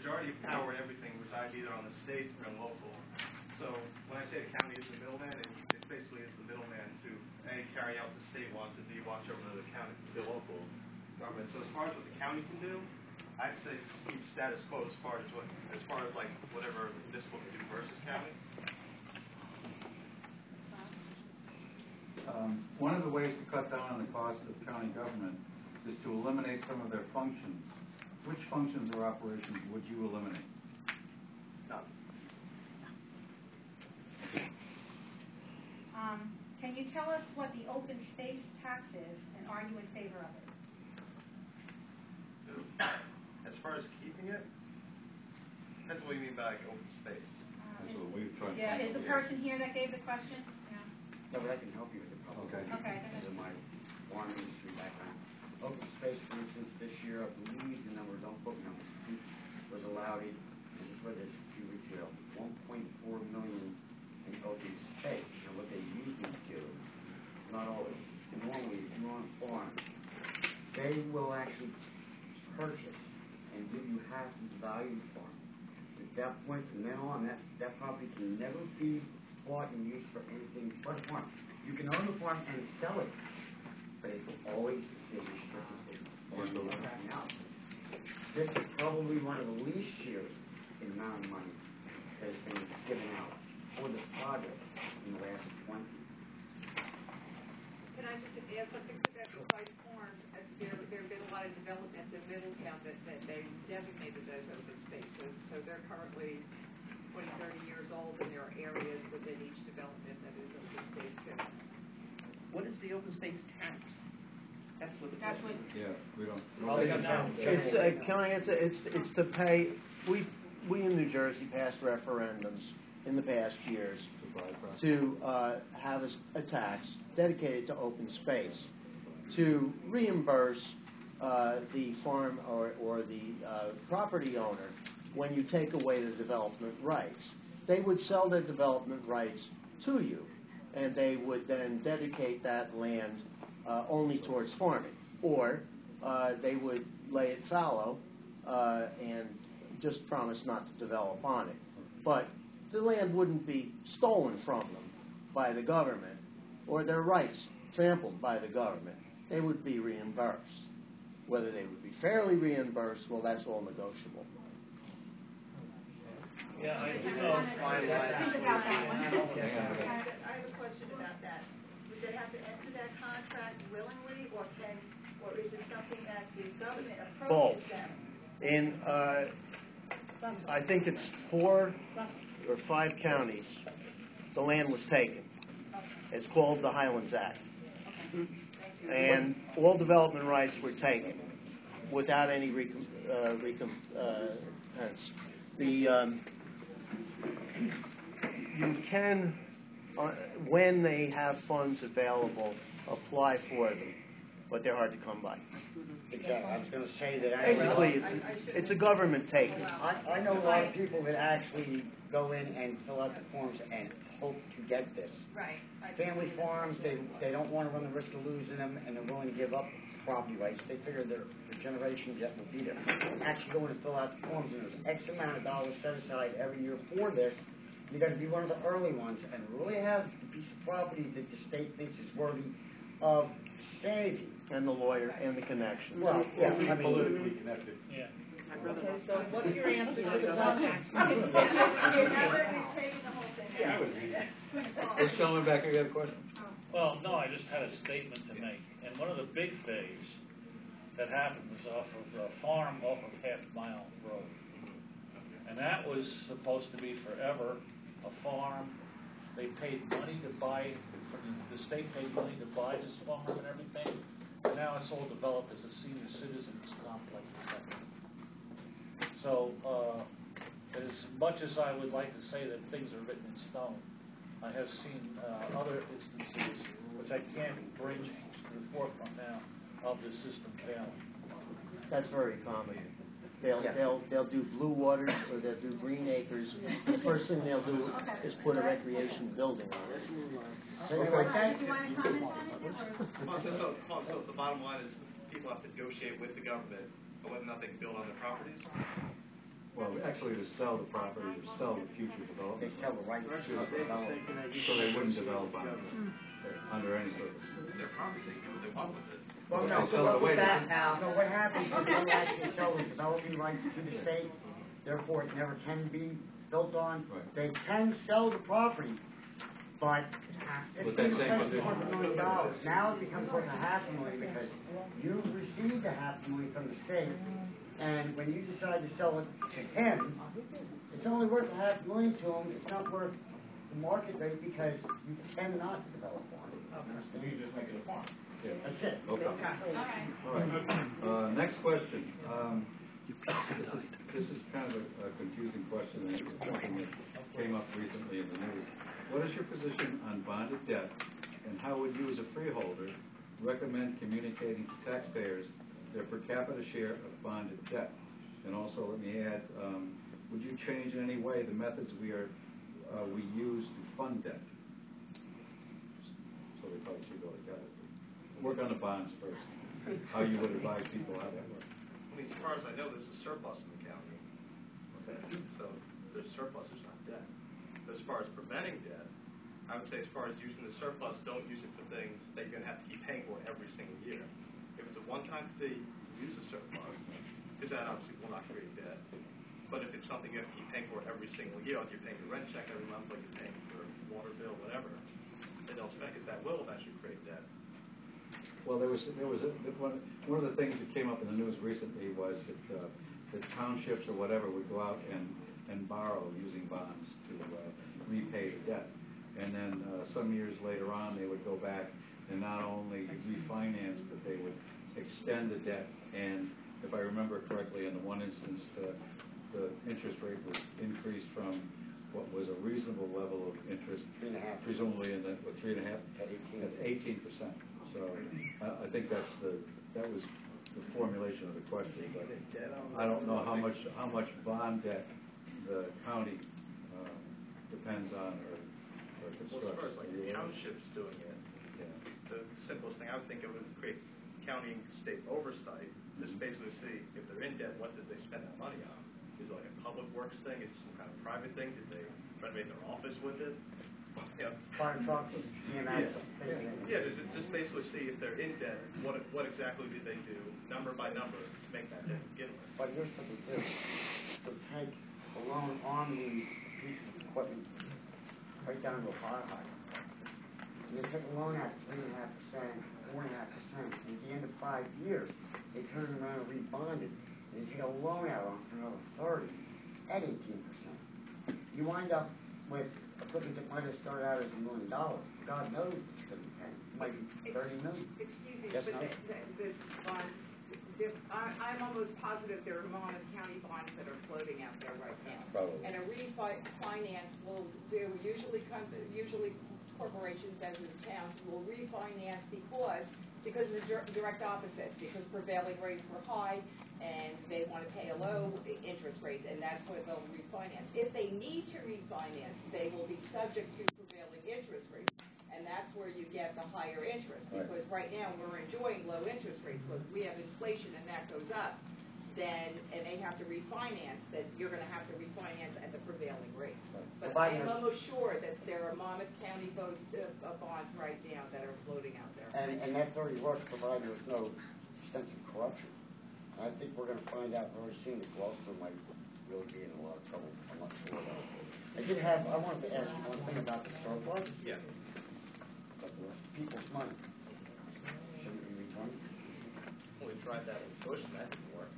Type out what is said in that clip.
majority of power and everything resides either on the state or local. So when I say the county is the middleman, it basically is the middleman to A, carry out what the state wants, and B, watch over the county, the local government. So as far as what the county can do, I'd say keep status quo as far as like whatever municipal can do versus county. One of the ways to cut down on the cost of county government is to eliminate some of their functions. Which functions or operations would you eliminate? None. Can you tell us what the open space tax is, and are you in favor of it? As far as keeping it, that's what you mean by like, open space. That's what we've tried to Yeah, is the person here that gave the question? Yeah. No, but I can help you with it. Okay. Okay. Because of my farm industry background. Open space, for instance, this year, I believe the number, don't quote me on this, was allowed, and just read this a few weeks ago, 1.4 million in open space. And what they usually do, not always, normally, if you're on a farm, they will actually purchase and give you half the value of the farm. At that point, from then on, that property can never be bought and used for anything but a farm. You can own the farm and sell it, but it will always be restricted or out. This is probably one of the least years in amount of money that has been given out for this project in the last 20 years. Can I just add something to that? Besides farms, there have been a lot of developments in Middletown that they designated as open spaces. So they're currently 20, 30 years old, and there are areas within each development that is open space too. What is the open space tax? That's what. Yeah, we don't. It's can I answer? It's to pay. We in New Jersey passed referendums in the past years to have a tax dedicated to open space to reimburse the farm or the property owner when you take away the development rights. They would sell their development rights to you, and they would then dedicate that land only towards farming, or they would lay it fallow and just promise not to develop on it. But the land wouldn't be stolen from them by the government or their rights trampled by the government. They would be reimbursed. Whether they would be fairly reimbursed, well, that's all negotiable. Yeah, I Think about that one. I have a question about that. Would they have to enter that contract willingly, or is it something that the government approaches them? In I think it's 4 or 5 counties, the land was taken. It's called the Highlands Act. And all development rights were taken without any recompense. You can, when they have funds available, apply for them, but they're hard to come by. Exactly. I was going to say that. Basically, it's a government taking. I know a lot of people that actually go in and fill out the forms and hope to get this. Right. Family farms, they don't want to run the risk of losing them, and they're willing to give up property rights. They figure their generations yet will be there. Actually go in and fill out the forms, and there's X amount of dollars set aside every year for this. You got to be one of the early ones and really have the piece of property that the state thinks is worthy of saving. And the lawyer and the connection. Well, yeah, I mean, Politically connected. Yeah. Okay, so what is your answer to the question? This gentleman back here got a question? Well, no, I just had a statement to make. And one of the big things that happened was off of a farm off of Half Mile Road. And that was supposed to be forever a farm. They paid money to buy, the state paid money to buy this farm and everything. And now it's all developed as a senior citizens complex. So, as much as I would like to say that things are written in stone, I have seen other instances, which I can't bring to the forefront now, of the system failing. That's very common. They'll do blue waters or they'll do green acres. The first thing they'll do is put a recreation building on it. Anyway, thank you. Do you want to comment on it? So the bottom line is people have to negotiate with the government, but whether or not they can build on their properties. Well, actually to sell the property, to sell the future They development. sell the rights to develop. So they wouldn't develop on it, under any circumstances. Their property, they do what they want with it. Well, Well, no, they sell it away, that, then. no, what happens is they actually sell the developing rights to the state, therefore it never can be built on. Right. They can sell the property, but it's With that same $1 condition. million. Now it becomes worth $500,000 because you've received $500,000 from the state, and when you decide to sell it to him, it's only worth $500,000 to him. It's not worth the market rate because you cannot develop on it. So you just make it a farm. Yeah. That's it. Okay. All right. All right. Next question. This is kind of a confusing question, and it's something that came up recently in the news. What is your position on bonded debt, and how would you, as a freeholder, recommend communicating to taxpayers their per capita share of bonded debt? And also, let me add, would you change in any way the methods we use to fund debt? So they probably should go together. Work on the bonds first. How you would advise people how that works. I mean, as far as I know, there's a surplus in the county. Okay. So there's surplus, there's not debt. But as far as preventing debt, I would say as far as using the surplus, don't use it for things that you're going to have to keep paying for every single year. If it's a one-time fee, use the surplus, because that obviously will not create debt. But if it's something you have to keep paying for every single year, like you're paying your rent check every month, like you're paying for water bill, whatever, then don't spend, because that will eventually create debt. Well, there was one of the things that came up in the news recently was that townships or whatever would go out and borrow using bonds to repay the debt, and then some years later on they would go back and not only refinance but they would extend the debt. And if I remember correctly, in the one instance, the interest rate was increased from what was a reasonable level of interest, 3.5%. presumably in the 3.5 To 18%. So I think that was the formulation of the question. But I don't know how much bond debt the county depends on or constructs. Well, as far as like townships doing it, Yeah. the simplest thing I would think of would create county and state oversight. Just basically see if they're in debt, what did they spend that money on? Is it like a public works thing? Is it some kind of private thing? Did they renovate their office with it? Yeah. Fire trucks, EMS. Yeah, just basically see if they're in debt, what exactly did they do, number by number, to make that debt begin with. But here's what they do. They take a loan on the piece of equipment right down to a fire hydrant. And they take a loan at 3.5%, 4.5%, and at the end of 5 years, they turn around and rebond it. And they take a loan out on for another 30 at 18%. You wind up with equipment that might have started out as $1 million. God knows it's going to be 10. It might be 30 million. Excuse me, Yes, but ma'am? the bonds, I'm almost positive there are Monmouth County bonds that are floating out there right now. Probably. And a refinance will do, usually corporations as in towns will refinance because of the direct opposite, because prevailing rates were high and they want to pay a low interest rate, and that's where they'll refinance. If they need to refinance, they will be subject to prevailing interest rates, and that's where you get the higher interest, because right now we're enjoying low interest rates, but we have inflation and that goes up, then, and they have to refinance, then you're going to have to refinance at the prevailing rate. But I am almost sure that there are Monmouth County bonds right now that are floating out there. And that 30 works provided there's no extensive corruption. I think we're going to find out very soon that Gloucester might really be in a lot of trouble. I'm not sure about it. I wanted to ask you one thing about the surplus. Yeah. But the people's money. Shouldn't be returned? Well, we tried that with Bush, and that didn't work.